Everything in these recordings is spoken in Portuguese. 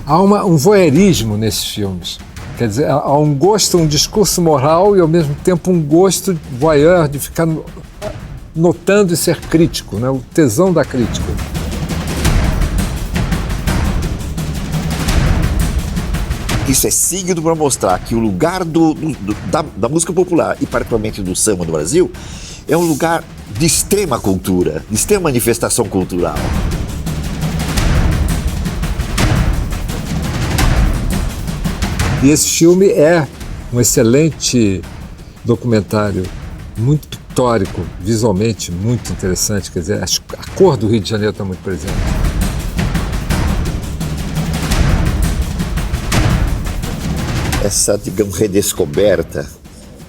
Há um voyeurismo nesses filmes. Quer dizer, há um gosto, um discurso moral e, ao mesmo tempo, um gosto voyeur de ficar notando e ser crítico, né? O tesão da crítica. Isso é seguido para mostrar que o lugar da música popular, e particularmente do samba no Brasil, é um lugar de extrema cultura, de extrema manifestação cultural. E esse filme é um excelente documentário, muito pictórico, visualmente muito interessante. Quer dizer, a cor do Rio de Janeiro está muito presente. Essa, digamos, redescoberta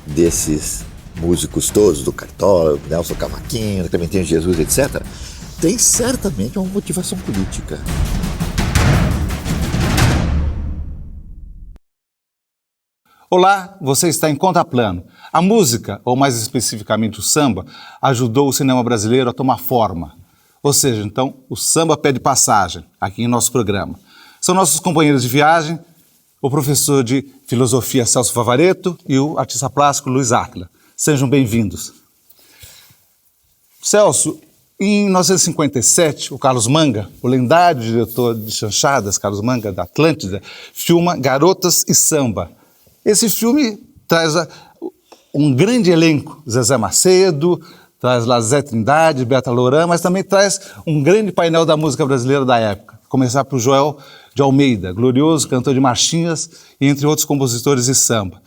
desses músicos todos, do Cartola, do Nelson Cavaquinho, do Clementina Jesus, etc., tem certamente uma motivação política. Olá, você está em Contraplano. A música, ou mais especificamente o samba, ajudou o cinema brasileiro a tomar forma. Ou seja, então, o samba pede passagem aqui em nosso programa. São nossos companheiros de viagem, o professor de filosofia Celso Favaretto e o artista plástico Luiz Átila. Sejam bem-vindos. Celso, em 1957, o Carlos Manga, o lendário diretor de chanchadas, Carlos Manga, da Atlântida, filma Garotas e Samba. Esse filme traz um grande elenco, Zezé Macedo, traz lá Zé Trindade, Beata Loran, mas também traz um grande painel da música brasileira da época. Começar por Joel de Almeida, glorioso cantor de marchinhas e entre outros compositores de samba.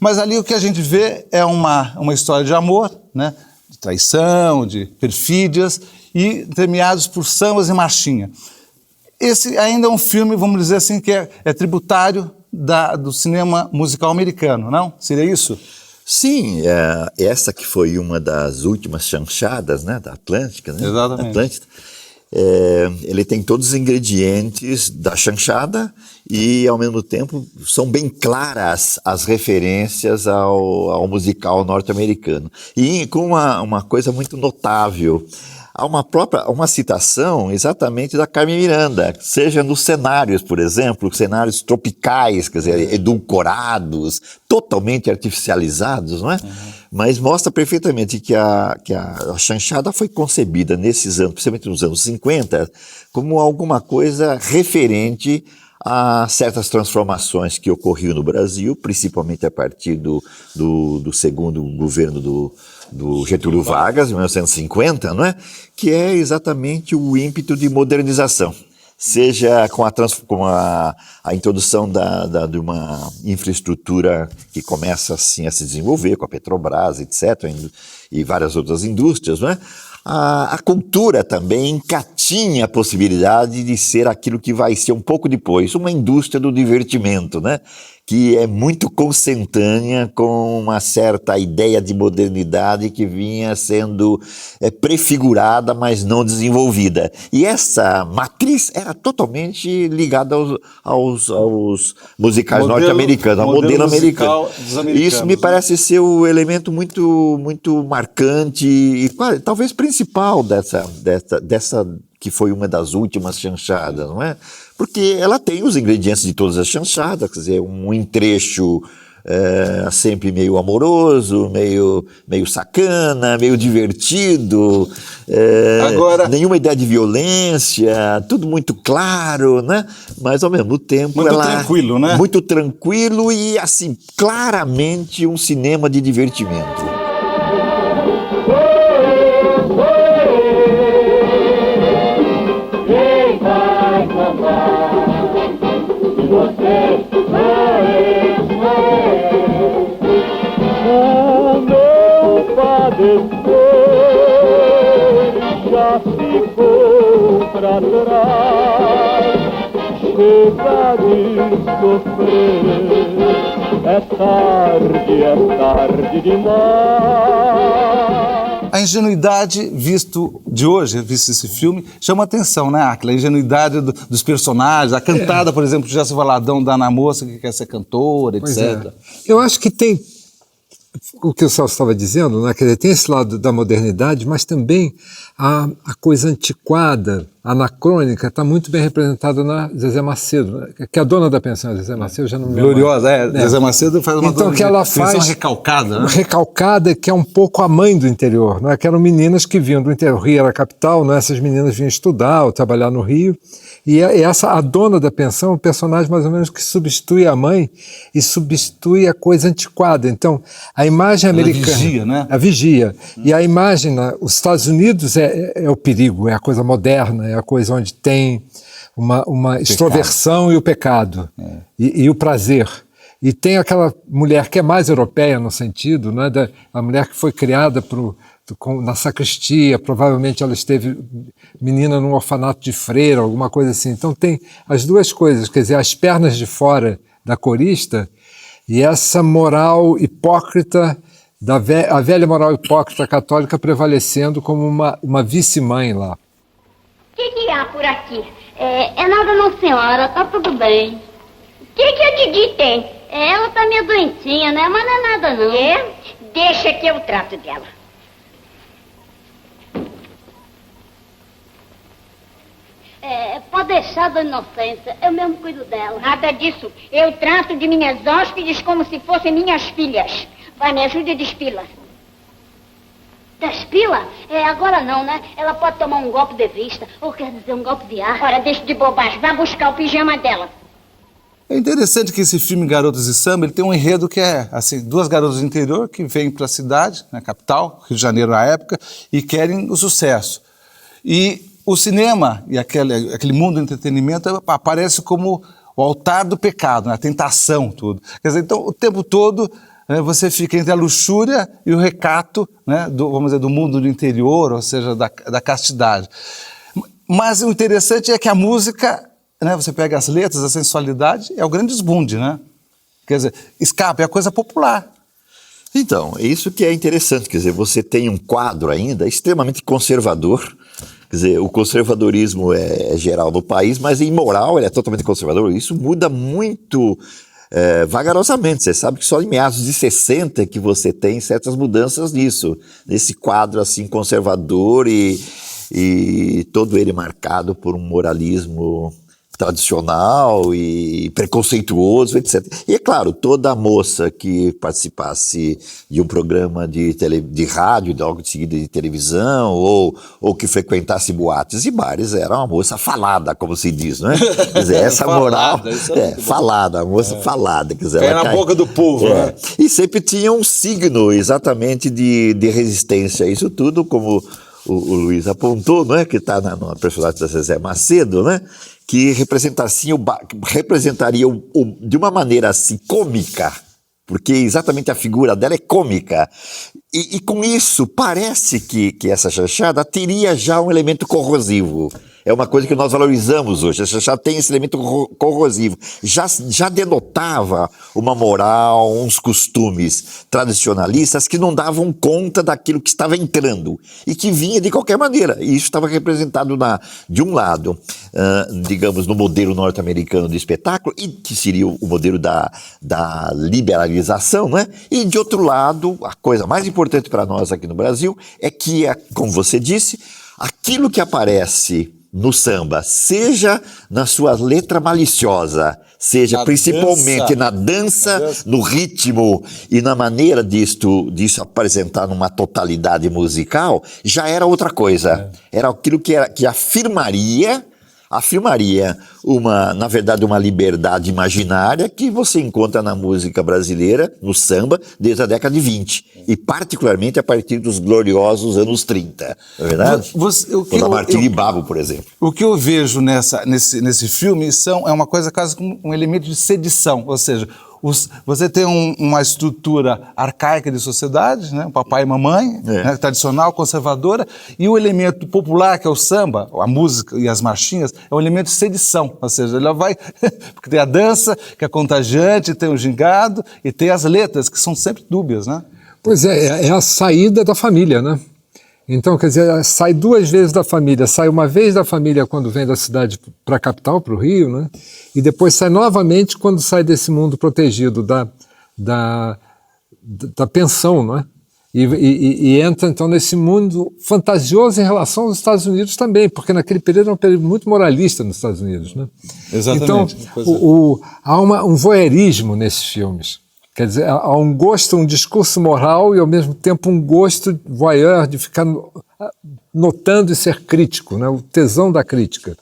Mas ali o que a gente vê é uma história de amor, né? De traição, de perfídias, e entremeados por sambas e marchinha. Esse ainda é um filme, vamos dizer assim, que é tributário do cinema musical americano, não? Seria isso? Sim, essa que foi uma das últimas chanchadas, né, da Atlântica, né? Exatamente. Atlântida. Ele tem todos os ingredientes da chanchada e, ao mesmo tempo, são bem claras as referências ao musical norte-americano. E com uma coisa muito notável, há uma citação exatamente da Carmen Miranda, seja nos cenários, por exemplo, cenários tropicais, quer dizer, edulcorados, totalmente artificializados, não é? Uhum. Mas mostra perfeitamente que a chanchada foi concebida nesses anos, principalmente nos anos 50, como alguma coisa referente a certas transformações que ocorriam no Brasil, principalmente a partir do segundo governo do Getúlio Vargas, em 1950, não é? Que é exatamente o ímpeto de modernização, seja com a introdução de uma infraestrutura que começa assim a se desenvolver, com a Petrobras, etc., e várias outras indústrias, não é? A cultura também encatinha a possibilidade de ser aquilo que vai ser um pouco depois, uma indústria do divertimento, né? Que é muito consentânea com uma certa ideia de modernidade que vinha sendo prefigurada, mas não desenvolvida. E essa matriz era totalmente ligada aos musicais norte-americanos, ao modelo americano. Isso me parece ser o elemento muito, muito marcante e talvez principal dessa que foi uma das últimas chanchadas, não é? Porque ela tem os ingredientes de todas as chanchadas, quer dizer, um entrecho sempre meio amoroso, meio sacana, meio divertido, nenhuma ideia de violência, tudo muito claro, né? Mas ao mesmo tempo muito tranquilo, né? Muito tranquilo e assim, claramente um cinema de divertimento. Já ficou pra trás, chega de sofrer, é tarde demais. A ingenuidade, visto de hoje, visto esse filme, chama atenção, né, Áquila? A ingenuidade dos personagens, a cantada, por exemplo, de Jéssica Valadão dá na moça que quer ser cantora, Pois etc. é. Eu acho que tem o que o Celso estava dizendo, né? Quer dizer, tem esse lado da modernidade, mas também a coisa antiquada, anacrônica, está muito bem representada na Zezé Macedo, né? Que é a dona da pensão, Zezé Macedo, já não me lembro. Gloriosa, Zezé Macedo faz uma Então, que ela faz recalcada, né? recalcada, que é um pouco a mãe do interior, não é? Que eram meninas que vinham do interior, o Rio era a capital, não é? Essas meninas vinham estudar ou trabalhar no Rio, e a dona da pensão é um personagem mais ou menos que substitui a mãe e substitui a coisa antiquada. Então, a imagem americana... vigia, né? A vigia. E a imagem, os Estados Unidos é o perigo, é a coisa moderna, é a coisa onde tem uma extroversão e o pecado, e o prazer. E tem aquela mulher que é mais europeia no sentido, né, a mulher que foi criada na sacristia, provavelmente ela esteve menina num orfanato de freira, alguma coisa assim. Então tem as duas coisas, quer dizer, as pernas de fora da corista e essa moral hipócrita, a velha moral hipócrita católica prevalecendo como uma vice-mãe lá. O que há por aqui? É nada não, senhora, tá tudo bem. O que a Didi tem? Ela tá meio doentinha, né? Mas não é nada não. É? Deixa que eu trato dela. Pode deixar, dona Inocência, eu mesmo cuido dela. Nada disso. Eu trato de minhas hóspedes como se fossem minhas filhas. Vai, me ajude a despila. Despila? Agora não, né? Ela pode tomar um golpe de vista, ou quer dizer, um golpe de ar. Ora, deixa de bobagem, vá buscar o pijama dela. É interessante que esse filme Garotas de Samba, ele tem um enredo que é, assim, duas garotas do interior que vêm para a cidade, na capital, Rio de Janeiro na época, e querem o sucesso. E o cinema e aquele mundo do entretenimento aparece como o altar do pecado, né? A tentação, tudo. Quer dizer, então, o tempo todo, né, você fica entre a luxúria e o recato, né, vamos dizer, do mundo do interior, ou seja, da castidade. Mas o interessante é que a música, né, você pega as letras, a sensualidade, é o grande desbunde, né? Quer dizer, escape, é a coisa popular. Então, é isso que é interessante, quer dizer, você tem um quadro ainda extremamente conservador, quer dizer, o conservadorismo é geral no país, mas em moral ele é totalmente conservador, isso muda muito vagarosamente, você sabe que só em meados de 60 que você tem certas mudanças nisso, nesse quadro assim conservador e todo ele marcado por um moralismo tradicional e preconceituoso, etc. E é claro, toda moça que participasse de um programa de rádio, logo de seguida de televisão, ou que frequentasse boates e bares, era uma moça falada, como se diz, né? Quer dizer, essa moral... falada, a moça falada. Quer dizer, ela na boca do povo, né? E sempre tinha um signo, exatamente, de resistência a isso tudo, como o Luiz apontou, né? Que está na personagem da Zezé Macedo, né? Que representaria de uma maneira assim cômica, porque exatamente a figura dela é cômica, e com isso parece que essa chanchada teria já um elemento corrosivo. É uma coisa que nós valorizamos hoje, a chanchada tem esse elemento corrosivo, já denotava uma moral, uns costumes tradicionalistas que não davam conta daquilo que estava entrando e que vinha de qualquer maneira, e isso estava representado de um lado, digamos, no modelo norte-americano de espetáculo, e que seria o modelo da liberalização, né? E de outro lado, a coisa mais importante para nós aqui no Brasil é que, como você disse, aquilo que aparece no samba, seja na sua letra maliciosa, seja principalmente na dança, no ritmo e na maneira disso apresentar numa totalidade musical, já era outra coisa. Era aquilo que afirmaria na verdade, uma liberdade imaginária que você encontra na música brasileira, no samba, desde a década de 20, e particularmente a partir dos gloriosos anos 30, não é verdade? Quando a Martim e Babo, por exemplo. O que eu vejo nesse filme é uma coisa quase como um elemento de sedição, ou seja, você tem uma estrutura arcaica de sociedade, né? Papai e mamãe, né? Tradicional, conservadora, e o elemento popular, que é o samba, a música e as marchinhas, é um elemento de sedição, ou seja, ela vai... porque tem a dança, que é contagiante, tem o gingado, e tem as letras, que são sempre dúbias, né? Pois é a saída da família, né? Então, quer dizer, sai 2 vezes da família. Sai uma vez da família quando vem da cidade para a capital, para o Rio, né? E depois sai novamente quando sai desse mundo protegido da pensão, não é? E entra, então, nesse mundo fantasioso em relação aos Estados Unidos também, porque naquele período era um período muito moralista nos Estados Unidos, né? Exatamente. Então, há um voyeurismo nesses filmes. Quer dizer, há um gosto, um discurso moral e, ao mesmo tempo, um gosto voyeur de ficar notando e ser crítico, né? O tesão da crítica.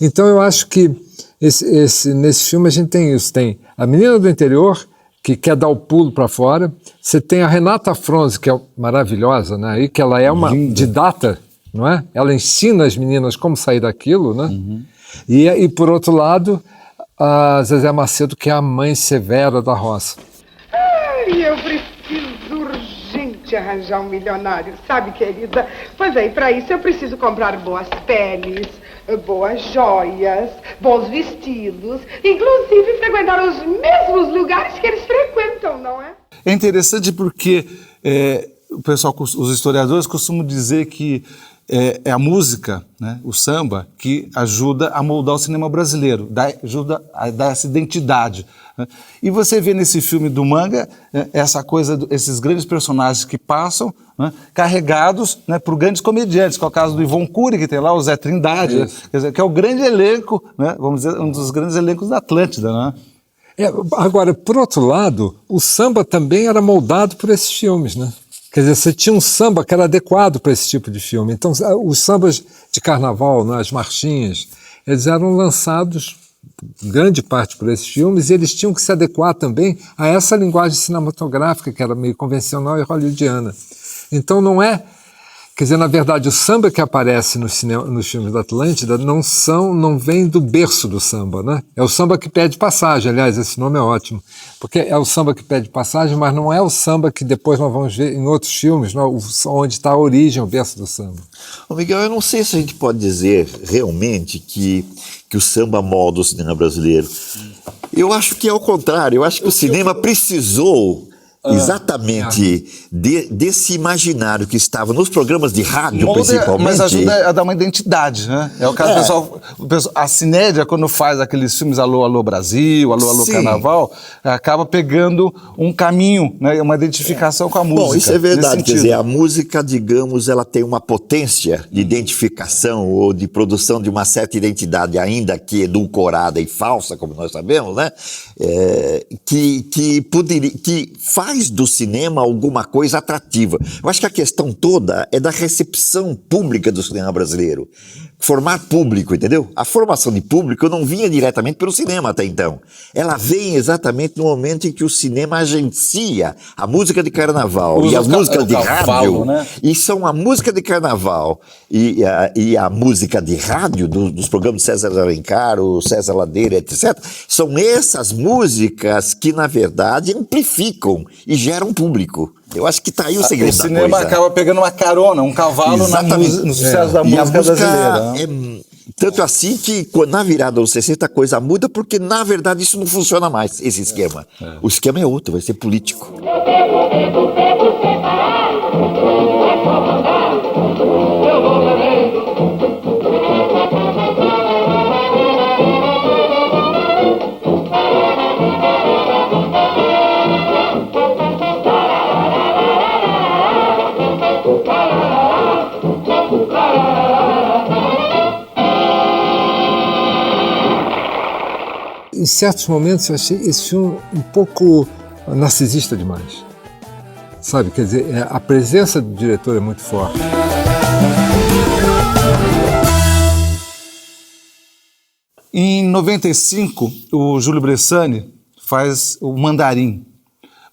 Então, eu acho que nesse filme a gente tem isso. Tem a menina do interior, que quer dar o pulo para fora. Você tem a Renata Fronze, que é maravilhosa, né? E que ela é uma didata, não é? Ela ensina as meninas como sair daquilo, né? Uhum. E, por outro lado, a Zezé Macedo, que é a mãe severa da roça. Eu preciso urgente arranjar um milionário, sabe, querida? Pois é, e para isso eu preciso comprar boas peles, boas joias, bons vestidos, inclusive frequentar os mesmos lugares que eles frequentam, não é? É interessante porque o pessoal, os historiadores costumam dizer que é a música, né, o samba, que ajuda a moldar o cinema brasileiro, ajuda a dar essa identidade. Né? E você vê nesse filme do Manga essa coisa, esses grandes personagens que passam, né, carregados, né, por grandes comediantes, que é o caso do Ivon Cury, que tem lá o Zé Trindade, né, quer dizer, que é o grande elenco, né, vamos dizer, um dos grandes elencos da Atlântida. Né? Agora, por outro lado, o samba também era moldado por esses filmes, né? Quer dizer, você tinha um samba que era adequado para esse tipo de filme. Então, os sambas de carnaval, né, as marchinhas, eles eram lançados, grande parte, por esses filmes, e eles tinham que se adequar também a essa linguagem cinematográfica, que era meio convencional e hollywoodiana. Então, não é... Quer dizer, na verdade, o samba que aparece nos filmes da Atlântida não vem do berço do samba, né? É o samba que pede passagem, aliás, esse nome é ótimo, porque é o samba que pede passagem, mas não é o samba que depois nós vamos ver em outros filmes, não, onde está a origem, o berço do samba. Ô Miguel, eu não sei se a gente pode dizer realmente que o samba molda o cinema brasileiro. Eu acho que é o contrário, eu acho que o cinema precisou exatamente desse imaginário que estava nos programas de rádio, principalmente. Mas ajuda a dar uma identidade, né? É o caso do pessoal, a Cinédia, quando faz aqueles filmes Alô, Alô Brasil, Alô, Alô Carnaval, acaba pegando um caminho, né? Uma identificação com a música. Bom, isso é verdade, quer dizer, a música, digamos, ela tem uma potência de identificação ou de produção de uma certa identidade, ainda que edulcorada e falsa, como nós sabemos, né? Que faz do cinema alguma coisa atrativa. Eu acho que a questão toda é da recepção pública do cinema brasileiro. Formar público, entendeu? A formação de público não vinha diretamente pelo cinema até então. Ela vem exatamente no momento em que o cinema agencia a música de carnaval e as músicas de rádio. Né? E são a música de carnaval e a música de rádio dos programas de César Alencar, o César Ladeira, etc. São essas músicas que, na verdade, amplificam e geram público. Eu acho que está aí o segredo da coisa. O cinema acaba pegando uma carona, um cavalo no sucesso da música brasileira. Tanto assim que na virada dos 60 a coisa muda, porque na verdade isso não funciona mais, esse esquema. O esquema é outro, vai ser político. Em certos momentos eu achei esse filme um pouco narcisista demais. Sabe, quer dizer, a presença do diretor é muito forte. Em 95, o Júlio Bressani faz o Mandarim.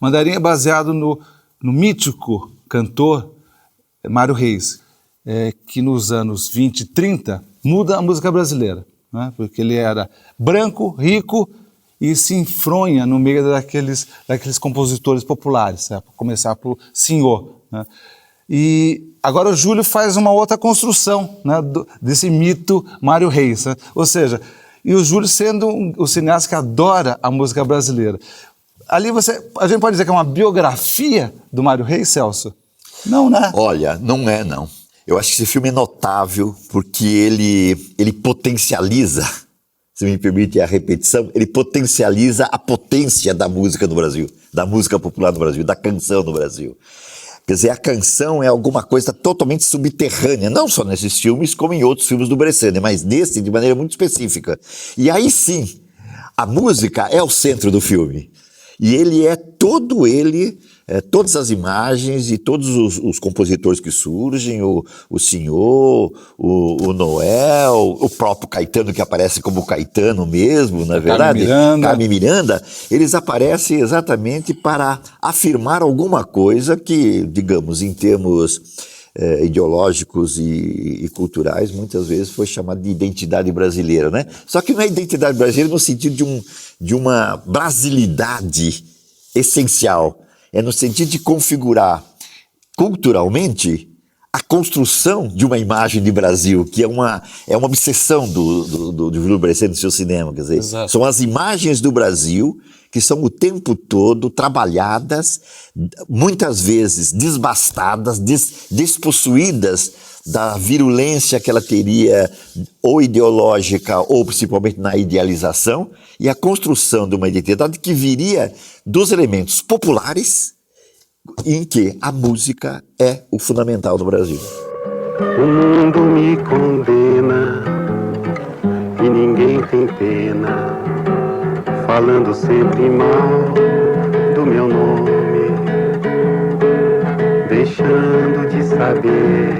Mandarim é baseado no mítico cantor Mário Reis, que nos anos 20 e 30 muda a música brasileira. Né? Porque ele era branco, rico e se enfronha no meio daqueles compositores populares, para começar pelo Senhor. Né? E agora o Júlio faz uma outra construção, né, desse mito Mário Reis. Né? Ou seja, e o Júlio sendo o cineasta que adora a música brasileira. Ali a gente pode dizer que é uma biografia do Mário Reis, Celso? Não, né? Olha, não é, não. Eu acho que esse filme é notável porque ele potencializa, se me permite a repetição, ele potencializa a potência da música no Brasil, da música popular no Brasil, da canção no Brasil. Quer dizer, a canção é alguma coisa totalmente subterrânea, não só nesses filmes, como em outros filmes do Bressane, mas nesse de maneira muito específica. E aí sim, a música é o centro do filme. E ele é todo ele, todas as imagens e todos os compositores que surgem, o Senhor, o Noel, o próprio Caetano, que aparece como Caetano mesmo, na verdade, Carmen Miranda, eles aparecem exatamente para afirmar alguma coisa que, digamos, em termos ideológicos e culturais, muitas vezes foi chamado de identidade brasileira, né? Só que não é identidade brasileira no sentido de uma brasilidade essencial, é no sentido de configurar culturalmente a construção de uma imagem de Brasil, que é uma obsessão do Júlio Bressane no seu cinema, quer dizer, Exato. São as imagens do Brasil que são o tempo todo trabalhadas, muitas vezes desbastadas, despossuídas da virulência que ela teria, ou ideológica, ou principalmente na idealização, e a construção de uma identidade que viria dos elementos populares, em que a música é o fundamental do Brasil. O mundo me condena e ninguém tem pena, falando sempre mal do meu nome, deixando de saber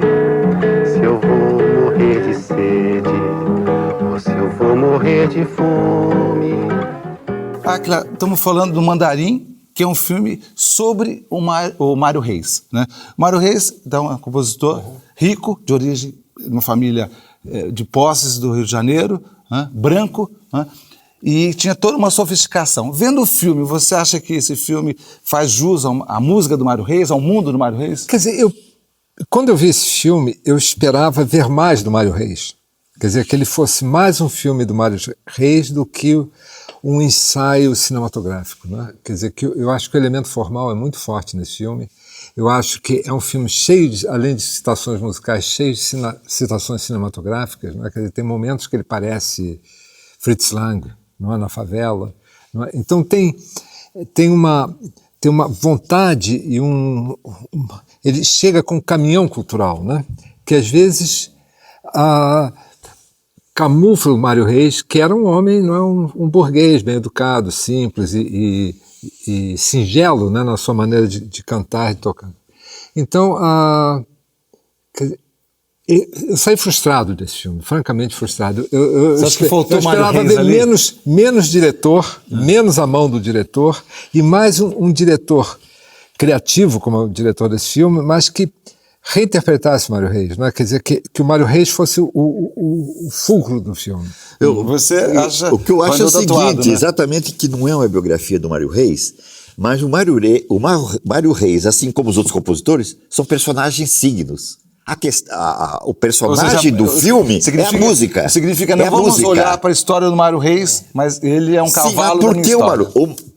se eu vou morrer de sede ou se eu vou morrer de fome. Claro, estamos falando do Mandarim, que é um filme sobre o Mário Reis, né? O Mário Reis é um compositor rico, de origem de uma família de posses do Rio de Janeiro, né? Branco, né? E tinha toda uma sofisticação. Vendo o filme, você acha que esse filme faz jus à música do Mário Reis, ao mundo do Mário Reis? Quer dizer, quando eu vi esse filme, eu esperava ver mais do Mário Reis. Quer dizer, que ele fosse mais um filme do Mário Reis do que um ensaio cinematográfico, né? Quer dizer, que eu acho que o elemento formal é muito forte nesse filme. Eu acho que é um filme cheio de, além de citações musicais, cheio de citações cinematográficas, né? Quer dizer, tem momentos que ele parece Fritz Lang, não é, na favela. Não é? Então tem uma vontade e ele chega com um caminhão cultural, né? Que às vezes camufla o Mário Reis, que era um homem, não é um burguês bem educado, simples e singelo, né, na sua maneira de cantar e tocar. Então, eu saí frustrado desse filme, francamente frustrado. Você acha que faltou eu esperava ver menos diretor, menos a mão do diretor, e mais um diretor criativo, como é o diretor desse filme, mas que reinterpretasse o Mário Reis, não é? Quer dizer, que o Mário Reis fosse o fulcro do filme. Você acha, o que eu acho é o seguinte, atuado, né? exatamente, que não é uma biografia do Mário Reis, mas o Mário Reis, assim como os outros compositores, são personagens signos. O personagem do filme é a música. Significa, não vamos olhar para a história do Mário Reis, mas ele é um cavalo da minha história.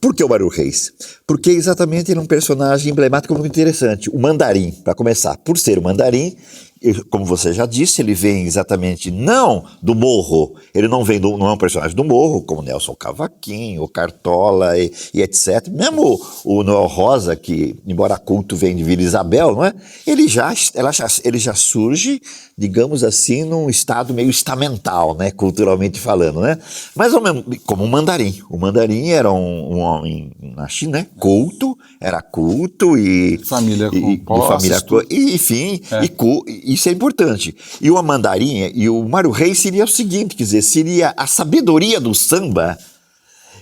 Por que o Mário Reis? Porque exatamente ele é um personagem emblemático muito interessante. O Mandarim, para começar, por ser o Mandarim, como você já disse, ele vem exatamente não do Morro, ele não é um personagem do Morro, como Nelson Cavaquinho, o Cartola e etc. Mesmo o Noel Rosa, que, embora culto, vem de Vila Isabel, não é? Ele já surge, digamos assim, num estado meio estamental, né? Culturalmente falando, né? Mas como o Mandarim. O Mandarim era um homem na China, né? Era culto e família com enfim, isso é importante. E o Mandarim e o Mário Reis seria o seguinte, quer dizer, seria a sabedoria do samba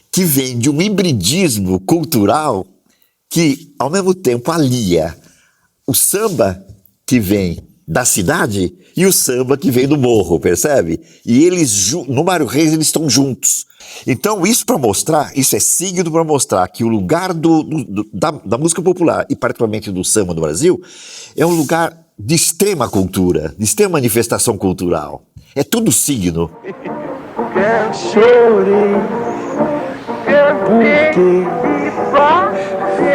que vem de um hibridismo cultural que, ao mesmo tempo, alia o samba que vem da cidade e o samba que vem do morro, percebe? E eles, no Mário Reis, eles estão juntos. Então, isso é signo para mostrar que o lugar da música popular, e particularmente do samba no Brasil, é um lugar de extrema cultura, de extrema manifestação cultural. É tudo signo. Eu chorei porque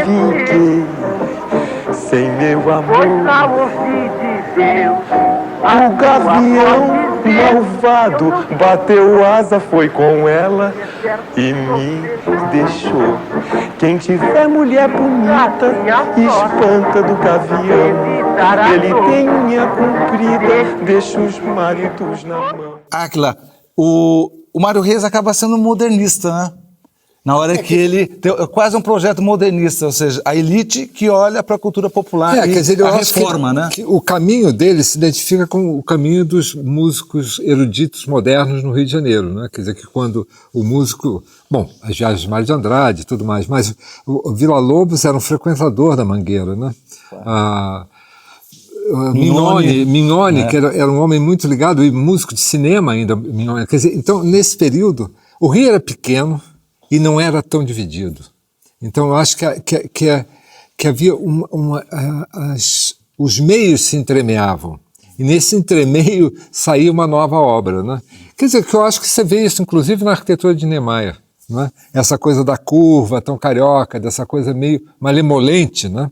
fiquei sem meu amor. Pois já ouvi dizer. O gavião malvado bateu asa, foi com ela e me deixou. Quem tiver mulher bonita, espanta do gavião. Ele tem unha comprida, deixa os maridos na mão. Áquila, o Mário Reis acaba sendo modernista, né? Na hora que ele tem quase um projeto modernista, ou seja, a elite que olha para a cultura popular quer dizer, eu a acho reforma, né? que o caminho dele se identifica com o caminho dos músicos eruditos modernos no Rio de Janeiro, né? Quer dizer, que quando o músico... Bom, as viagens de Mário de Andrade e tudo mais, mas o Villa-Lobos era um frequentador da Mangueira, né? Mignone, que era um homem muito ligado, e músico de cinema ainda, Mignone. Quer dizer, então, nesse período, o Rio era pequeno e não era tão dividido. Então, eu acho que havia os meios se entremeavam. E nesse entremeio saía uma nova obra, né? Quer dizer, que eu acho que você vê isso, inclusive, na arquitetura de Niemeyer, né? Essa coisa da curva tão carioca, dessa coisa meio malemolente, né?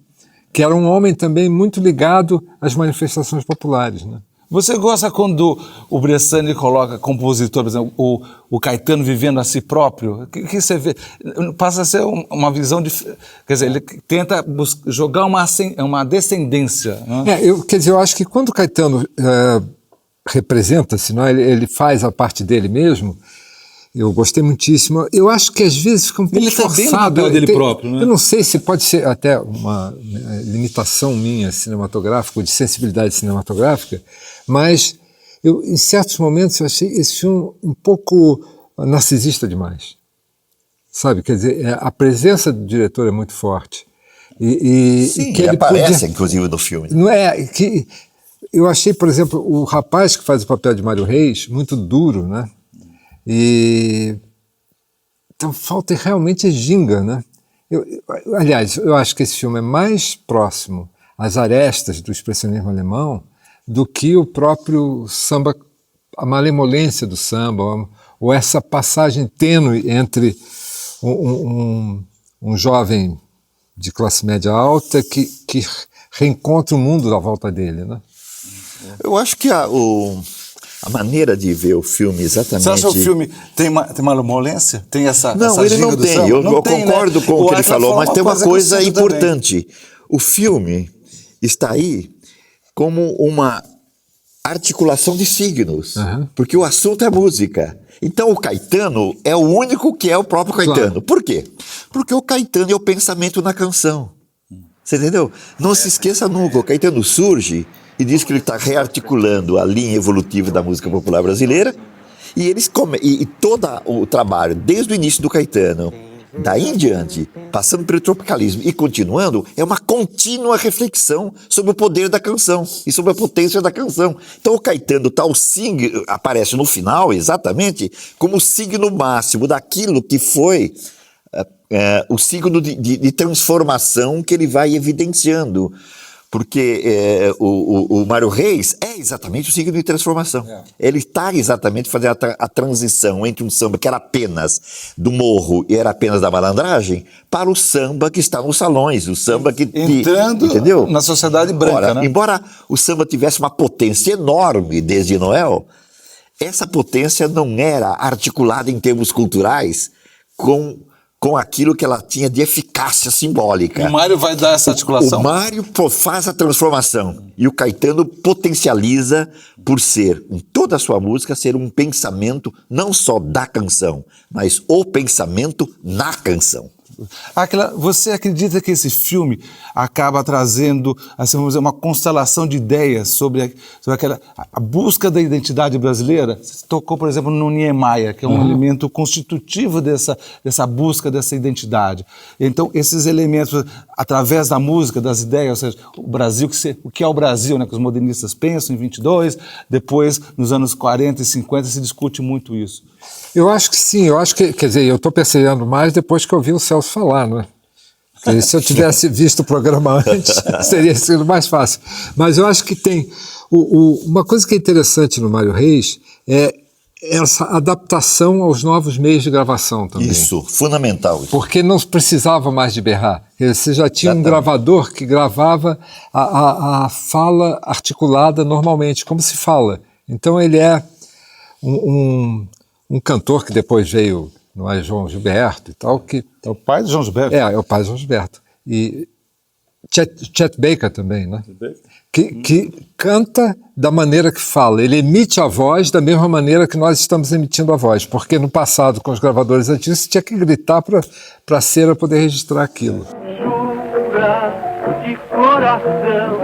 Que era um homem também muito ligado às manifestações populares, né? Você gosta quando o Bressani coloca compositor, por exemplo, o Caetano vivendo a si próprio? Que você vê? Passa a ser uma visão de... Quer dizer, ele tenta jogar uma descendência. Né? Eu acho que quando o Caetano representa-se, não, ele faz a parte dele mesmo, eu gostei muitíssimo. Eu acho que às vezes fica um pouco forçado. Ele está bem no papel dele próprio, né? Eu não sei se pode ser até uma limitação minha cinematográfica, ou de sensibilidade cinematográfica, mas em certos momentos eu achei esse filme um pouco narcisista demais. Sabe? Quer dizer, a presença do diretor é muito forte. Sim, que ele aparece, inclusive, no filme. Não é? Que eu achei, por exemplo, o rapaz que faz o papel de Mário Reis muito duro, né? Então falta realmente ginga, né? Aliás, eu acho que esse filme é mais próximo às arestas do expressionismo alemão do que o próprio samba, a malemolência do samba, ou essa passagem tênue entre um jovem de classe média alta que reencontra o mundo à volta dele, né? Eu acho que a maneira de ver o filme exatamente... Você acha que o filme tem malemolência? Tem essa Não, ele não tem. Eu concordo, né, com o que ele falou, mas tem uma coisa importante. Também. O filme está aí como uma articulação de signos, porque o assunto é música. Então o Caetano é o único que é o próprio Caetano. Claro. Por quê? Porque o Caetano é o pensamento na canção. Você entendeu? Não se esqueça nunca, o Caetano surge e diz que ele está rearticulando a linha evolutiva da música popular brasileira, e todo o trabalho, desde o início do Caetano, daí em diante, passando pelo tropicalismo e continuando, é uma contínua reflexão sobre o poder da canção e sobre a potência da canção. Então o Caetano aparece no final, exatamente, como o signo máximo daquilo que foi o signo de transformação que ele vai evidenciando. Porque o Mário Reis é exatamente o signo de transformação. Ele está exatamente fazendo a transição entre um samba que era apenas do morro e era apenas da malandragem para o samba que está nos salões, o samba que... Entrando entendeu? Na sociedade branca, Ora, né? Embora o samba tivesse uma potência enorme desde Noel, essa potência não era articulada em termos culturais com aquilo que ela tinha de eficácia simbólica. O Mário vai dar essa articulação. O Mário faz a transformação e o Caetano potencializa por ser, em toda a sua música, ser um pensamento não só da canção, mas o pensamento na canção. Áquila, você acredita que esse filme acaba trazendo, assim, vamos dizer, uma constelação de ideias sobre a busca da identidade brasileira? Você tocou, por exemplo, no Niemeyer, que é um elemento constitutivo dessa busca dessa identidade. Então, esses elementos, através da música, das ideias, ou seja, o Brasil, o que é o Brasil, né, que os modernistas pensam em 22, depois, nos anos 40 e 50, se discute muito isso. Eu acho que sim, eu acho que, quer dizer, eu estou percebendo mais depois que eu vi o Celso falar, não é? Porque se eu tivesse visto o programa antes, seria sido mais fácil. Mas eu acho que tem, uma coisa que é interessante no Mário Reis é essa adaptação aos novos meios de gravação também. Isso, fundamental. Porque não precisava mais de berrar. Você já tinha um gravador que gravava a fala articulada normalmente, como se fala. Então ele é um cantor que depois veio, não é, João Gilberto e tal, que... É o pai de João Gilberto. É o pai de João Gilberto. E Chet Baker também, né? Que canta da maneira que fala. Ele emite a voz da mesma maneira que nós estamos emitindo a voz, porque no passado, com os gravadores antigos, você tinha que gritar para a cera poder registrar aquilo. Jura de coração,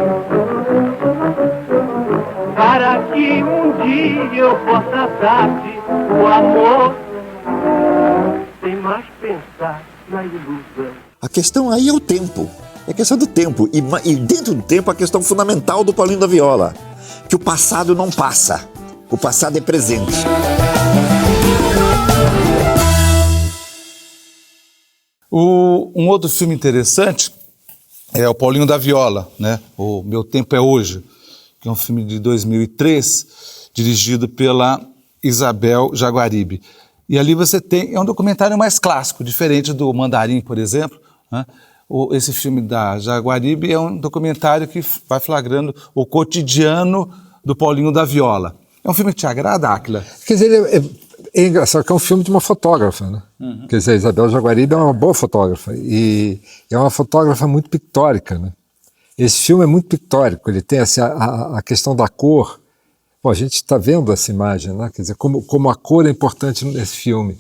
para que um dia eu possa dar-te o amor, sem mais pensar na ilusão. A questão aí é o tempo. É a questão do tempo. E dentro do tempo, a questão fundamental do Paulinho da Viola. Que o passado não passa. O passado é presente. Um outro filme interessante é o Paulinho da Viola, né? O Meu Tempo é Hoje, que é um filme de 2003, dirigido pela Isabel Jaguaribe. E ali você tem, é um documentário mais clássico, diferente do Mandarim, por exemplo, né? Esse filme da Jaguaribe é um documentário que vai flagrando o cotidiano do Paulinho da Viola. É um filme que te agrada, Áquila? Quer dizer, é engraçado que é um filme de uma fotógrafa, né? Quer dizer, a Isabel Jaguaribe é uma boa fotógrafa e é uma fotógrafa muito pictórica, né? Esse filme é muito pictórico, ele tem assim, a questão da cor. Bom, a gente está vendo essa imagem, né? Quer dizer, como a cor é importante nesse filme.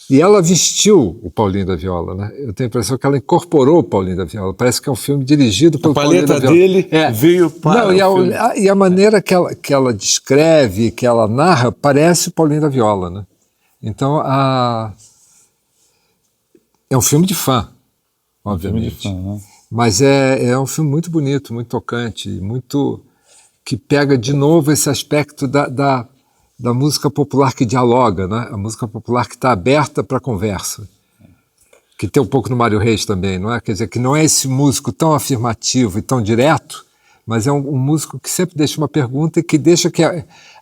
E ela vestiu o Paulinho da Viola, né? Eu tenho a impressão que ela incorporou o Paulinho da Viola. Parece que é um filme dirigido pelo Paulinho da Viola. A paleta dele veio para o filme. E a maneira que ela descreve, que ela narra, parece o Paulinho da Viola, né? Então, é um filme de fã, obviamente. Um filme de fã, né? Mas é um filme muito bonito, muito tocante, muito que pega de novo esse aspecto da música popular que dialoga, né? A música popular que está aberta para conversa. Que tem um pouco no Mário Reis também, não é? Quer dizer, que não é esse músico tão afirmativo e tão direto, mas é um músico que sempre deixa uma pergunta e que deixa que...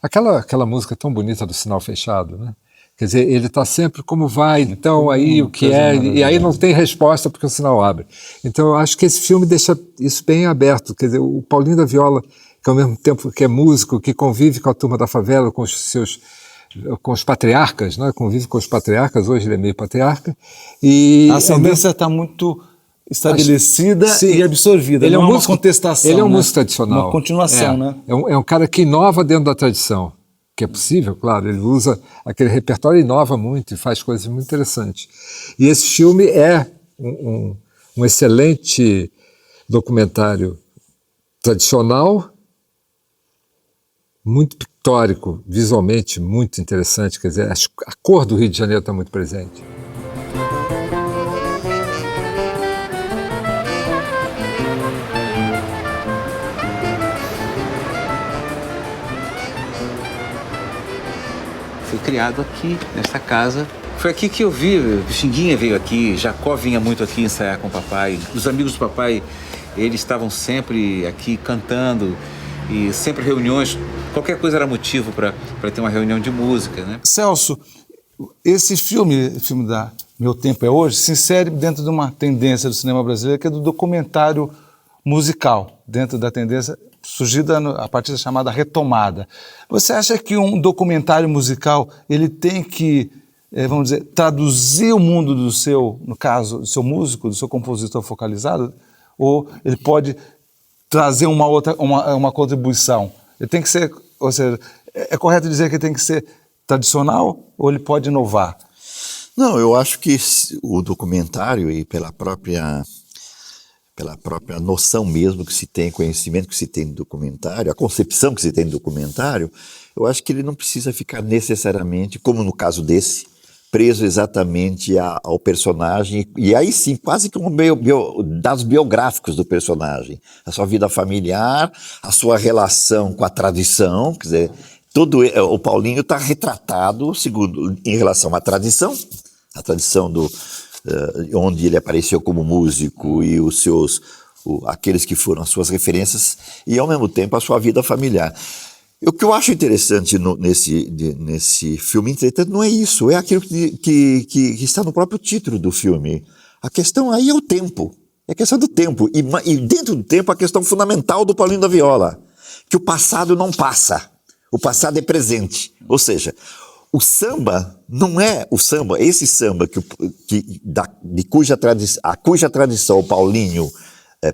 Aquela música tão bonita do Sinal Fechado, né? Quer dizer, ele está sempre como vai, então aí o que é, e aí não tem resposta porque o sinal abre. Então eu acho que esse filme deixa isso bem aberto, quer dizer, o Paulinho da Viola, que ao mesmo tempo que é músico, que convive com a turma da favela, com os patriarcas, né? Convive com os patriarcas, hoje ele é meio patriarca. E a ascendência está muito estabelecida e absorvida, ele não é um uma músico, contestação. Ele é um né? músico tradicional. Uma continuação, né? É um cara que inova dentro da tradição, que é possível, claro, ele usa aquele repertório e inova muito e faz coisas muito interessantes. E esse filme é um excelente documentário tradicional, muito pictórico, visualmente muito interessante, quer dizer, a cor do Rio de Janeiro está muito presente. Fui criado aqui, nesta casa. Foi aqui que eu vi, Pixinguinha veio aqui, Jacó vinha muito aqui ensaiar com o papai. Os amigos do papai, eles estavam sempre aqui cantando e sempre reuniões. Qualquer coisa era motivo para ter uma reunião de música, né? Celso, esse filme da Meu Tempo é Hoje, se insere dentro de uma tendência do cinema brasileiro que é do documentário musical, dentro da tendência surgida a partir da chamada retomada. Você acha que um documentário musical ele tem que, vamos dizer, traduzir o mundo do seu, no caso, do seu músico, do seu compositor focalizado, ou ele pode trazer uma contribuição? Ele tem que ser, ou seja, é correto dizer que ele tem que ser tradicional ou ele pode inovar? Não, eu acho que o documentário, e pela própria noção mesmo que se tem, conhecimento que se tem do documentário, a concepção que se tem do documentário, eu acho que ele não precisa ficar necessariamente, como no caso desse, preso exatamente ao personagem, e aí sim, quase que dados biográficos do personagem, a sua vida familiar, a sua relação com a tradição, quer dizer, o Paulinho está retratado, segundo, em relação à tradição onde ele apareceu como músico e aqueles que foram as suas referências, e ao mesmo tempo a sua vida familiar. O que eu acho interessante nesse filme, entretanto, não é isso. É aquilo que está no próprio título do filme. A questão aí é o tempo. É a questão do tempo. E dentro do tempo, a questão fundamental do Paulinho da Viola. Que o passado não passa. O passado é presente. Ou seja, o samba não é o samba. Esse samba a cuja tradição o Paulinho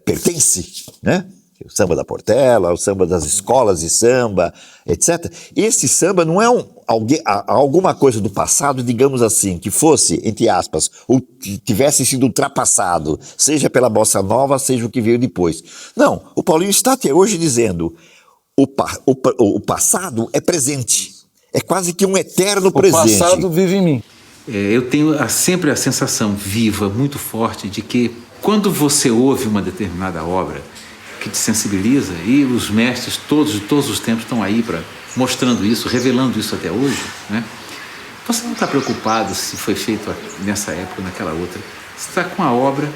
pertence, né? O samba da Portela, o samba das escolas de samba, etc. Esse samba não é alguma coisa do passado, digamos assim, que fosse, entre aspas, ou que tivesse sido ultrapassado, seja pela bossa nova, seja o que veio depois. Não, o Paulinho está até hoje dizendo, o passado é presente, é quase que um eterno presente. O passado vive em mim. Eu tenho sempre a sensação viva, muito forte, de que quando você ouve uma determinada obra que te sensibiliza, e os mestres de todos os tempos estão aí mostrando isso, revelando isso até hoje, né? Você não está preocupado se foi feito nessa época ou naquela outra. Você está com a obra,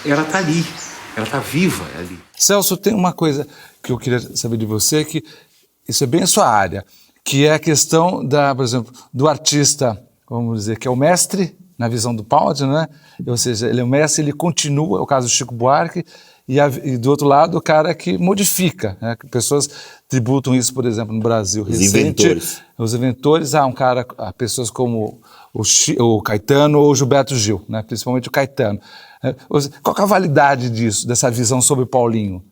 ela está ali, ela está viva ali. Celso, tem uma coisa que eu queria saber de você, que isso é bem a sua área, que é a questão por exemplo, do artista, vamos dizer, que é o mestre, na visão do Paudi, né? Ou seja, ele é o mestre, ele continua, é o caso do Chico Buarque, e do outro lado, o cara que modifica, né? Que pessoas tributam isso, por exemplo, no Brasil recente. Os inventores, pessoas como o Caetano ou o Gilberto Gil, né? Principalmente o Caetano. Qual que é a validade disso, dessa visão sobre o Paulinho?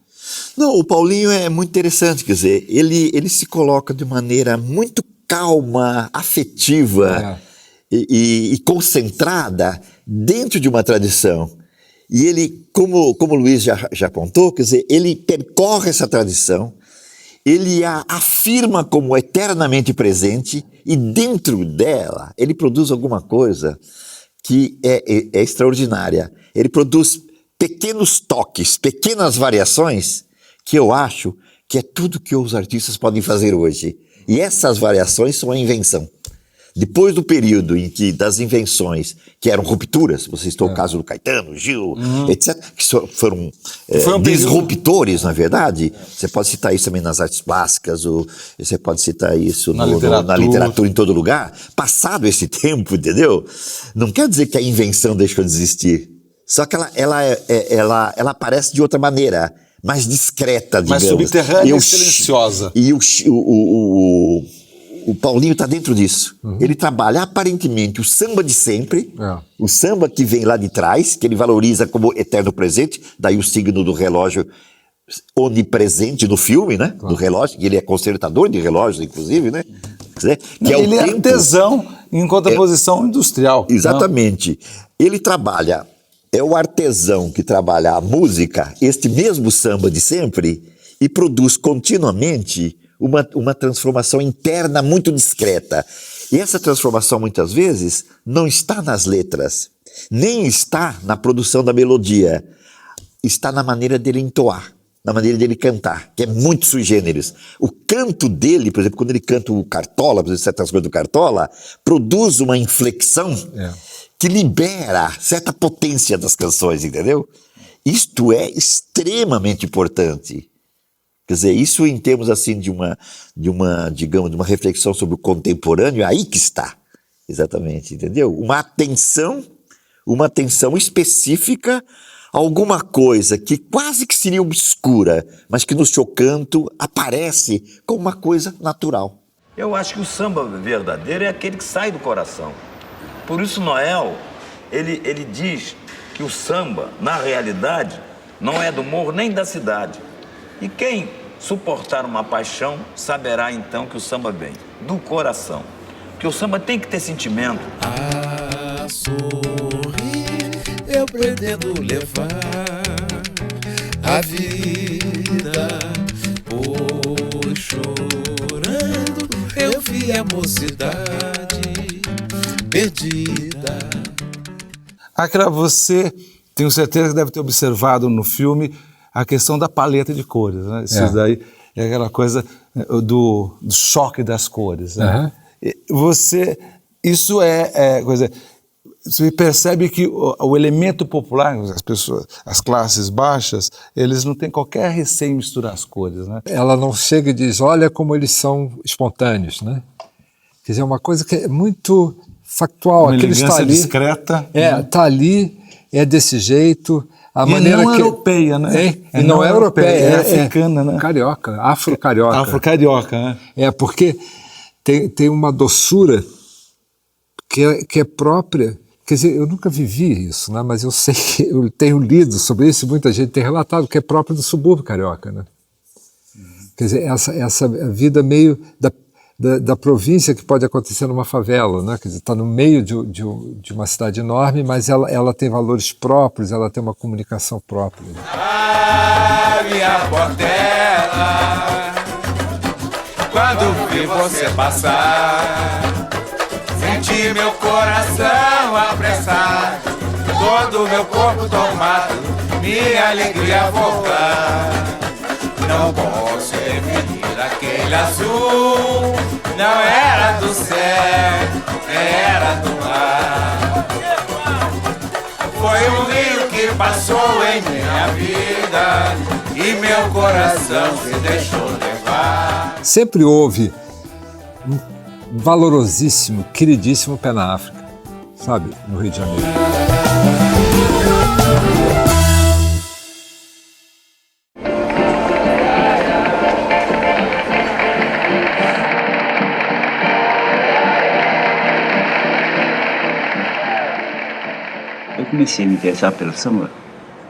Não, o Paulinho é muito interessante, quer dizer, ele se coloca de maneira muito calma, afetiva e concentrada dentro de uma tradição. E ele, como o Luiz já apontou, quer dizer, ele percorre essa tradição, ele a afirma como eternamente presente e dentro dela ele produz alguma coisa que é extraordinária. Ele produz pequenos toques, pequenas variações que eu acho que é tudo que os artistas podem fazer hoje. E essas variações são a invenção. Depois do período em que das invenções que eram rupturas, você citou o caso do Caetano, Gil, etc., que foram disruptores, na verdade. Você pode citar isso também nas artes plásticas, você pode citar isso na literatura em todo lugar. Passado esse tempo, entendeu? Não quer dizer que a invenção deixou de existir. Só que ela aparece de outra maneira, mais discreta, digamos. Mais subterrânea e silenciosa. E o Paulinho está dentro disso. Ele trabalha aparentemente o samba de sempre, o samba que vem lá de trás, que ele valoriza como eterno presente, daí o signo do relógio onipresente no filme, né? Do relógio, que ele é consertador de relógios, inclusive, né? Ele é artesão em contraposição industrial. Exatamente. Ele trabalha, é o artesão que trabalha a música, este mesmo samba de sempre, e produz continuamente uma transformação interna muito discreta. E essa transformação, muitas vezes, não está nas letras, nem está na produção da melodia, está na maneira dele entoar, na maneira dele cantar, que é muito sui generis. O canto dele, por exemplo, quando ele canta o Cartola, por exemplo, certas coisas do Cartola, produz uma inflexão que libera certa potência das canções, entendeu? Isto é extremamente importante. Quer dizer, isso em termos assim de uma reflexão sobre o contemporâneo, é aí que está, exatamente, entendeu? Uma atenção específica a alguma coisa que quase que seria obscura, mas que no seu canto aparece como uma coisa natural. Eu acho que o samba verdadeiro é aquele que sai do coração. Por isso Noel, ele diz que o samba, na realidade, não é do morro nem da cidade. E quem suportar uma paixão saberá então que o samba vem do coração. Que o samba tem que ter sentimento. A sorrir eu pretendo levar a vida, pois chorando eu vi a mocidade perdida. Akira, você, tenho certeza que deve ter observado no filme a questão da paleta de cores, né? Isso daí é aquela coisa do choque das cores, né? Isso é coisa. você percebe que o elemento popular, as pessoas, as classes baixas, eles não têm qualquer receio em misturar as cores, né? Ela não chega e diz, olha como eles são espontâneos, né? Quer dizer, uma coisa que é muito factual. Uma Aquilo está elegância ali, discreta. está ali, é desse jeito. A E maneira não que, europeia, né? E não é europeia, é africana, né? Carioca, afro-carioca. Afro-carioca, né? Porque tem uma doçura que é própria. Quer dizer, eu nunca vivi isso, né? Mas eu sei que eu tenho lido sobre isso e muita gente tem relatado que é próprio do subúrbio carioca, né? Quer dizer, essa vida meio da província que pode acontecer numa favela, né? Quer dizer, está no meio de uma cidade enorme, mas ela tem valores próprios, ela tem uma comunicação própria. Ah, minha portela, quando vi você passar, senti meu coração apressar, todo meu corpo tomado, minha alegria voltar. Não posso definir aquele azul, não era do céu, era do mar. Foi um rio que passou em minha vida e meu coração se deixou levar. Sempre houve um valorosíssimo, queridíssimo Pé na África, sabe, no Rio de Janeiro. Eu comecei a me interessar pelo samba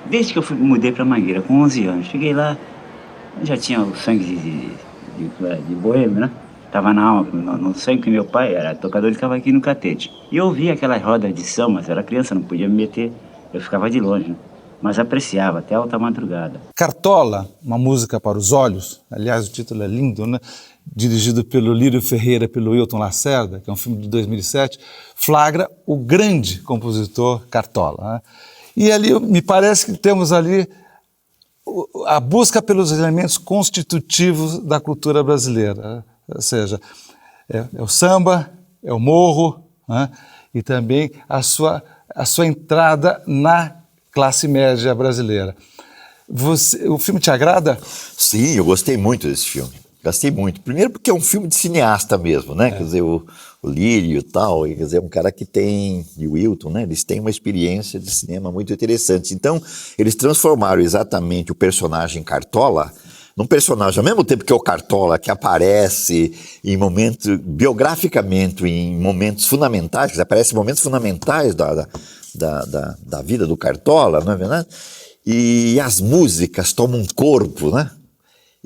desde que eu mudei para Mangueira, com 11 anos. Cheguei lá, eu já tinha o sangue de boêmio, né? Tava na alma, no sangue, que meu pai era tocador de cavaquinho no catete. E eu via aquelas rodas de samba, eu era criança, não podia me meter, eu ficava de longe, né? Mas apreciava até alta madrugada. Cartola, uma música para os olhos, aliás o título é lindo, né? Dirigido pelo Lírio Ferreira e pelo Wilton Lacerda, que é um filme de 2007, flagra o grande compositor Cartola, né? E ali me parece que temos ali a busca pelos elementos constitutivos da cultura brasileira, né? Ou seja, é o samba, é o morro, né? E também a sua entrada na classe média brasileira. O filme te agrada? Sim, eu gostei muito desse filme. Gostei muito. Primeiro porque é um filme de cineasta mesmo, né? Quer dizer, o Lírio e tal, quer dizer, é um cara que tem, e o Wilton, né? Eles têm uma experiência de cinema muito interessante. Então, eles transformaram exatamente o personagem Cartola num personagem, ao mesmo tempo que é o Cartola, que aparece em momentos, biograficamente, em momentos fundamentais, que aparece em momentos fundamentais da vida do Cartola, não é verdade? E as músicas tomam um corpo, né?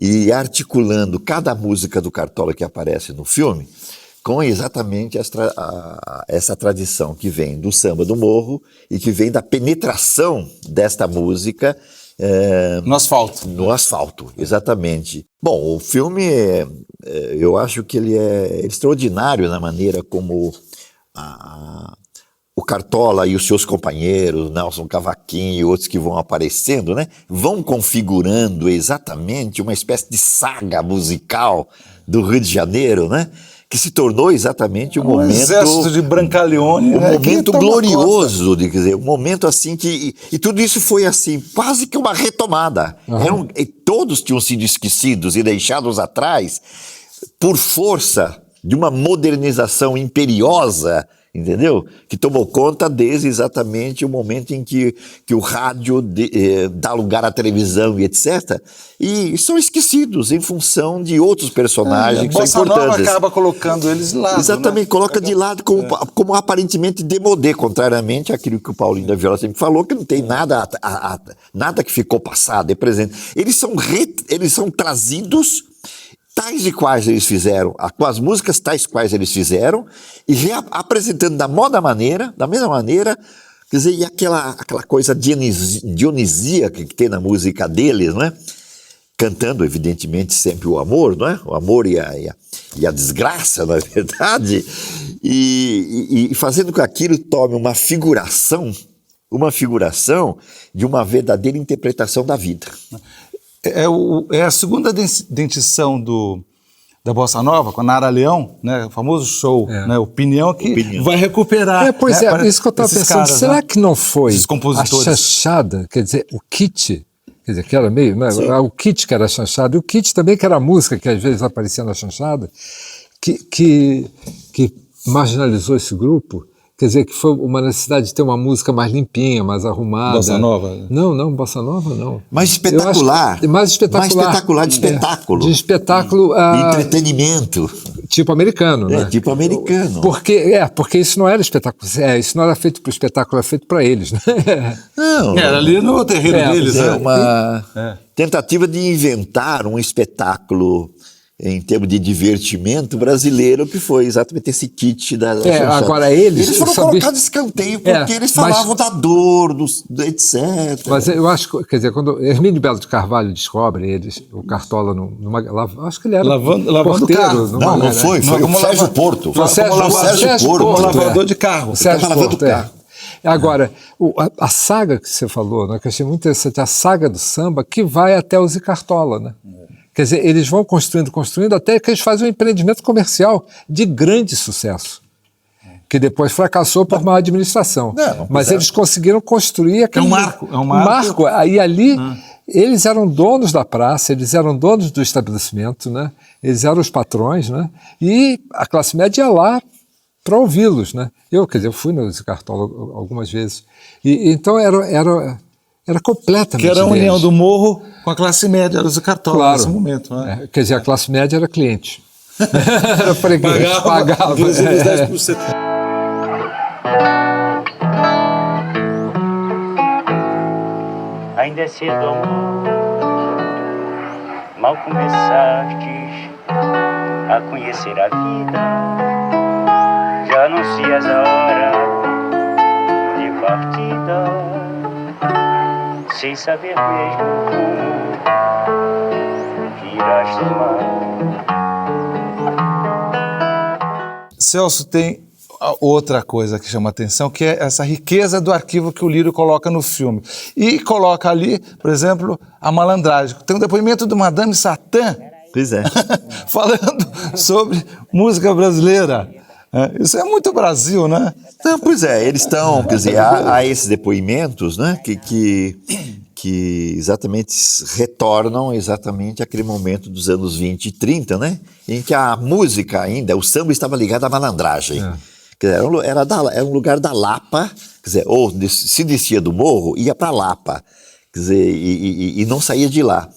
E articulando cada música do Cartola que aparece no filme com exatamente essa tradição que vem do samba do morro e que vem da penetração desta música no asfalto. No asfalto, exatamente. Bom, o filme, eu acho que ele é extraordinário na maneira como o Cartola e os seus companheiros, Nelson Cavaquinho e outros que vão aparecendo, né, vão configurando exatamente uma espécie de saga musical do Rio de Janeiro, né, que se tornou exatamente um momento... exército de Brancaleone. Um momento glorioso, quer dizer, um momento assim que... E tudo isso foi assim, quase que uma retomada. E todos tinham sido esquecidos e deixados atrás por força de uma modernização imperiosa, entendeu? Que tomou conta desde exatamente o momento em que o rádio dá lugar à televisão e etc. E são esquecidos em função de outros personagens que são importantes. A Bossa Nova acaba colocando eles de lado. Exatamente, né? Coloca de lado como aparentemente demodé, contrariamente àquilo que o Paulinho da Viola sempre falou, que não tem nada que ficou passado, é presente. Eles são trazidos tais e quais eles fizeram, com as músicas tais quais eles fizeram, e apresentando da mesma maneira, quer dizer, e aquela coisa dionisíaca que tem na música deles, não é? Cantando, evidentemente, sempre o amor, não é? O amor e a desgraça, na verdade, e fazendo com que aquilo tome uma figuração de uma verdadeira interpretação da vida. É a segunda dentição do da Bossa Nova, com a Nara Leão, né, o famoso show, né, Opinião, que vai recuperar. Pois né, isso que eu estava pensando. caras, Será né? que não foi Esses compositores. a chanchada, quer dizer, o kit, quer dizer, que era meio, né, o kit que era a chanchada, e o kit também que era a música que às vezes aparecia na chanchada, que marginalizou esse grupo? Quer dizer, que foi uma necessidade de ter uma música mais limpinha, mais arrumada. Bossa Nova? Não, Bossa Nova não. Mais espetacular. Mais espetacular. Mais espetacular de espetáculo. De espetáculo. Entretenimento. Tipo americano, né? Tipo americano. Porque isso não era espetáculo. Isso não era feito para o espetáculo, era feito para eles, né? Não. Era ali no terreiro deles, né? Uma tentativa de inventar um espetáculo em termos de divertimento brasileiro, que foi exatamente esse kit da chanchada. Agora eles foram colocados de escanteio porque eles falavam da dor, etc. Mas eu acho que, quer dizer, quando Hermínio Belo de Carvalho descobre eles, o Cartola acho que ele era lavando porteiro. carro. Não foi o Sérgio Porto. Foi o Sérgio Porto. Lavador de carro. O Sérgio Porto, Agora, a saga que você falou, né, que eu achei muito interessante, a saga do samba que vai até o Zé Cartola, né? Quer dizer, eles vão construindo, até que eles fazem um empreendimento comercial de grande sucesso, que depois fracassou por má administração. Mas eles conseguiram construir aquele... É um marco. Aí ali, eles eram donos da praça, eles eram donos do estabelecimento, né? Eles eram os patrões, né? E a classe média ia lá para ouvi-los, né? Eu fui no Zé Cartola algumas vezes. Então era completamente que era a união deles. do morro com a classe média, era o Zé Cartola nesse momento. Né? Quer dizer, a classe média era cliente. Era freguês, pagava. Inclusive os 10%. Ainda é cedo, amor, mal começastes a conhecer a vida, já anuncias a hora de partida, sem saber mesmo como que irás tomar. Celso, tem outra coisa que chama atenção, que é essa riqueza do arquivo que o Lírio coloca no filme. E coloca ali, por exemplo, a malandragem. Tem um depoimento do Madame Satã, Pois é. falando sobre música brasileira. Isso é muito Brasil, né? Não, pois é, eles estão, quer dizer, há esses depoimentos, né, que exatamente retornam exatamente àquele momento dos anos 20 e 30, né, em que a música ainda, o samba estava ligado à malandragem. Quer dizer, era um lugar da Lapa, quer dizer, ou se descia do morro, ia para Lapa, quer dizer, e não saía de lá.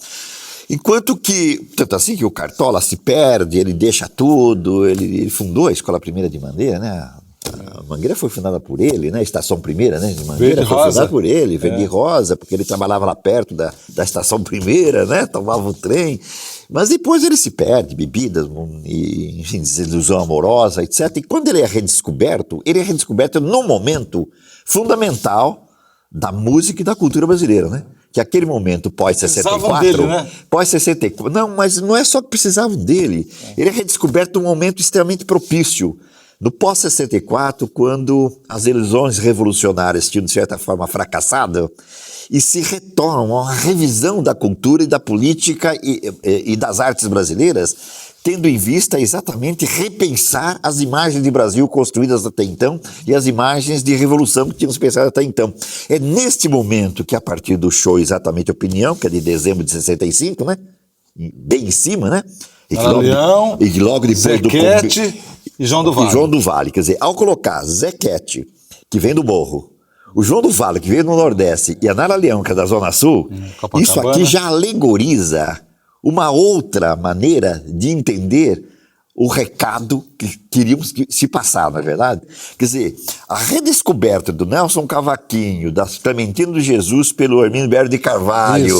Enquanto que, tanto assim que o Cartola se perde, ele deixa tudo, ele fundou a Escola Primeira de Mangueira, né? A Mangueira foi fundada por ele, né? A Estação Primeira, né? De Mangueira Verde foi Rosa. fundada por ele, Verde Rosa, porque ele trabalhava lá perto da Estação Primeira, né? Tomava o trem. Mas depois ele se perde, bebidas, e, enfim, desilusão amorosa, etc. E quando ele é redescoberto no momento fundamental da música e da cultura brasileira, né? Que aquele momento pós-64... dele, né? Pós-64... Não, mas não é só que precisavam dele. Ele é redescoberto num momento extremamente propício. No pós-64, quando as ilusões revolucionárias tinham, de certa forma, fracassado, e se retornam a uma revisão da cultura e da política e das artes brasileiras, tendo em vista exatamente repensar as imagens de Brasil construídas até então e as imagens de revolução que tínhamos pensado até então. É neste momento que, a partir do show Exatamente Opinião, que é de dezembro de 65, né? Bem em cima, né? E logo depois Zequete e João do Vale. E João do Vale, quer dizer, ao colocar Zequete, que vem do Morro, o João do Vale, que veio do Nordeste, e a Nara Leão, que é da Zona Sul, isso aqui já alegoriza uma outra maneira de entender o recado que queríamos que se passar, não é verdade? Quer dizer, a redescoberta do Nelson Cavaquinho, da Clementina do Jesus pelo Hermínio Belo de Carvalho,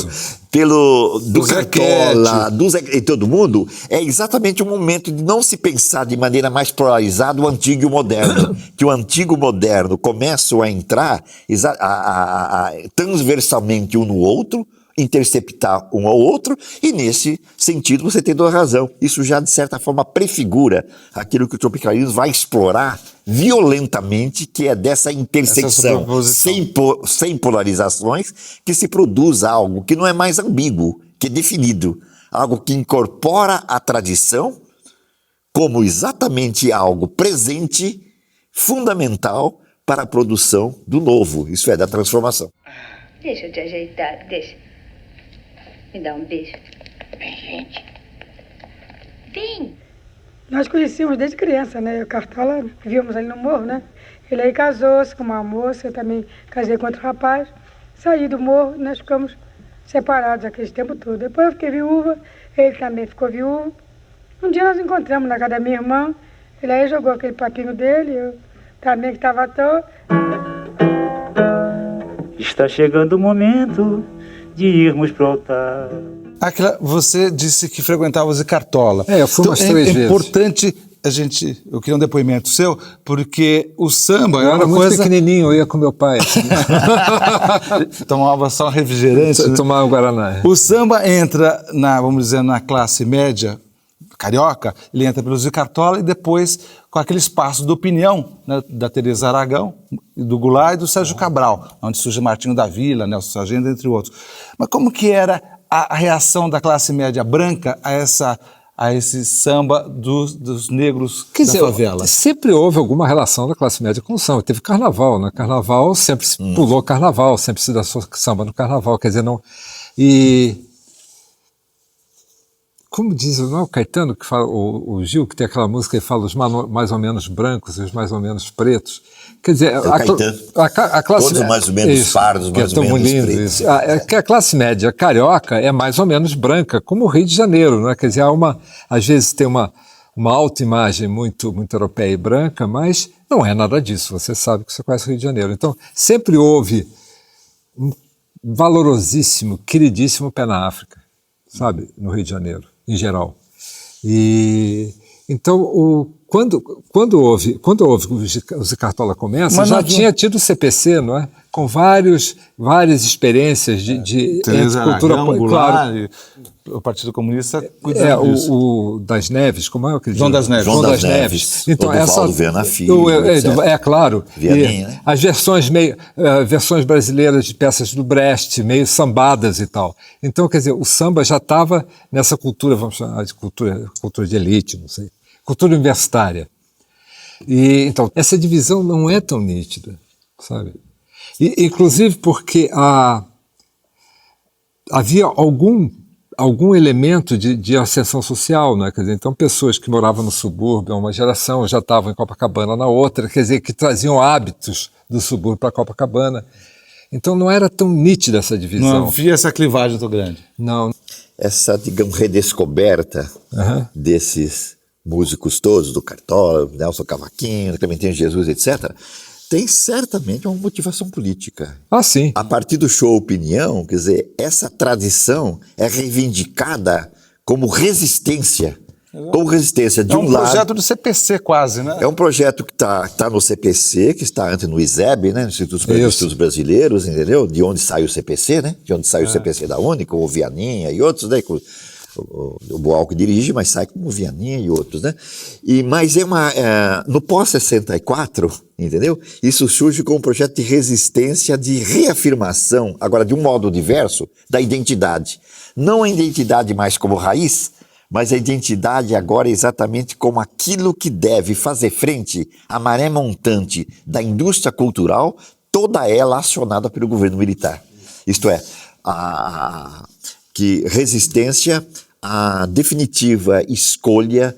do Cartola, e todo mundo, é exatamente o momento de não se pensar de maneira mais polarizada o antigo e o moderno. Que o antigo e o moderno começam a entrar transversalmente um no outro, interceptar um ao outro, e nesse sentido você tem toda a razão. Isso já, de certa forma, prefigura aquilo que o tropicalismo vai explorar violentamente, que é dessa intersecção sem polarizações, que se produz algo que não é mais ambíguo, que é definido, algo que incorpora a tradição como exatamente algo presente, fundamental para a produção do novo, isso é, da transformação. Deixa eu te ajeitar, deixa. Me dá um beijo. Vem, gente. Vem. Nós conhecíamos desde criança, né? O Cartola, víamos ali no morro, né? Ele aí casou-se com uma moça, eu também casei com outro rapaz. Saí do morro, nós ficamos separados aquele tempo todo. Depois eu fiquei viúva, ele também ficou viúvo. Um dia nós encontramos na casa da minha irmã, ele aí jogou aquele papinho dele, eu também que estava à toa. Está chegando o momento de irmos pro altar. Áquila, você disse que frequentava o Zé Cartola. Eu fui umas 3 vezes. É importante eu queria um depoimento seu, porque o samba eu é uma era muito coisa... pequenininho, eu ia com meu pai. Tomava só um refrigerante. Né? Tomava um Guaraná. O samba entra, vamos dizer, na classe média carioca, ele entra pelo Zé Cartola e depois com aquele espaço de opinião, né, da Teresa Aragão, do Goulart e do Sérgio Cabral, onde surge Martinho da Vila, Nelson Sargento, entre outros. Mas como que era a reação da classe média branca a esse samba dos negros da favela? Sempre houve alguma relação da classe média com o samba. Teve carnaval, né? Carnaval sempre se pulou carnaval, sempre se dançou samba no carnaval, quer dizer, não... E... Como diz o Caetano, que fala, o Gil, que tem aquela música que fala os mais ou menos brancos e os mais ou menos pretos. Quer dizer, a classe... Todos mais ou menos pardos, mais ou menos pretos. A classe média carioca é mais ou menos branca, como o Rio de Janeiro, né? Quer dizer, às vezes tem uma autoimagem muito europeia e branca, mas não é nada disso. Você sabe que você conhece o Rio de Janeiro. Então, sempre houve um valorosíssimo, queridíssimo pé na África, sabe? No Rio de Janeiro, em geral. E então, quando houve o Zé Cartola começa, já tinha tido o CPC, não é? Com várias experiências de cultura popular. Claro. O Partido Comunista cuidando disso. O das Neves, como é aquele João das Neves. João das Neves. Então, Oduvaldo Viana Filho, claro. Vianinha, né? As versões brasileiras de peças do Brecht, meio sambadas e tal. Então, quer dizer, o samba já estava nessa cultura, vamos chamar de cultura de elite, não sei, cultura universitária. E, então, essa divisão não é tão nítida, sabe? Inclusive porque havia algum elemento de ascensão social, né? Quer dizer, então pessoas que moravam no subúrbio, uma geração já estavam em Copacabana na outra, quer dizer, que traziam hábitos do subúrbio para Copacabana. Então não era tão nítida essa divisão. Não havia essa clivagem tão grande. Não. Essa, digamos, redescoberta desses músicos todos, do Cartola, Nelson Cavaquinho, Clementino Jesus, etc., tem certamente uma motivação política. Sim. A partir do show Opinião, quer dizer, essa tradição é reivindicada como resistência. Como resistência de um lado... É um projeto do CPC quase, né? É um projeto que está no CPC, que está antes no ISEB, né? No Instituto de Estudos Brasileiros, entendeu? De onde sai o CPC, né? De onde sai o CPC da UNE, com o Vianinha e outros, né? O Boal que dirige, mas sai como o Vianinha e outros, né? Mas no pós-64, entendeu? Isso surge como um projeto de resistência, de reafirmação, agora de um modo diverso, da identidade. Não a identidade mais como raiz, mas a identidade agora exatamente como aquilo que deve fazer frente à maré montante da indústria cultural, toda ela acionada pelo governo militar. Isto é, que resistência à definitiva escolha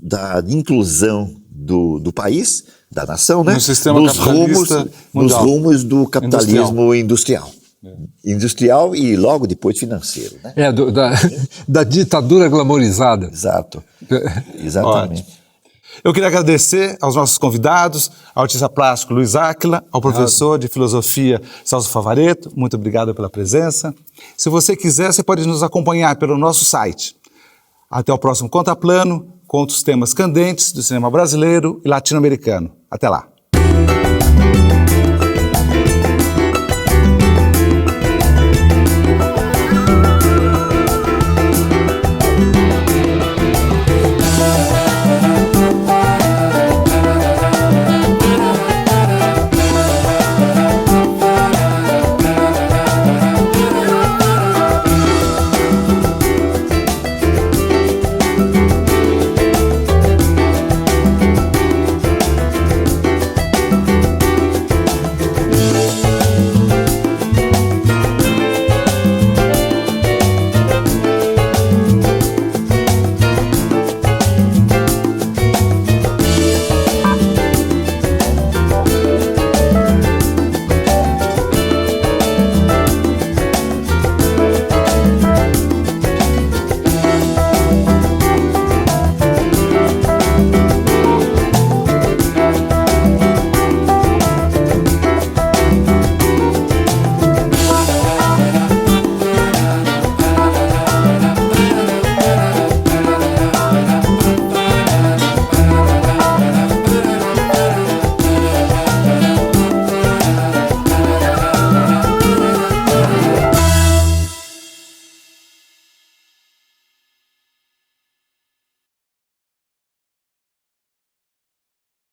da inclusão do país, da nação, né? No sistema capitalista nos rumos do capitalismo industrial. Industrial e logo depois financeiro, né? Da ditadura glamorizada. Exato. Exatamente. Ótimo. Eu queria agradecer aos nossos convidados, ao artista plástico Luiz Áquila, ao professor de filosofia Celso Favaretto. Muito obrigado pela presença. Se você quiser, você pode nos acompanhar pelo nosso site. Até o próximo Conta Plano, com outros temas candentes do cinema brasileiro e latino-americano. Até lá.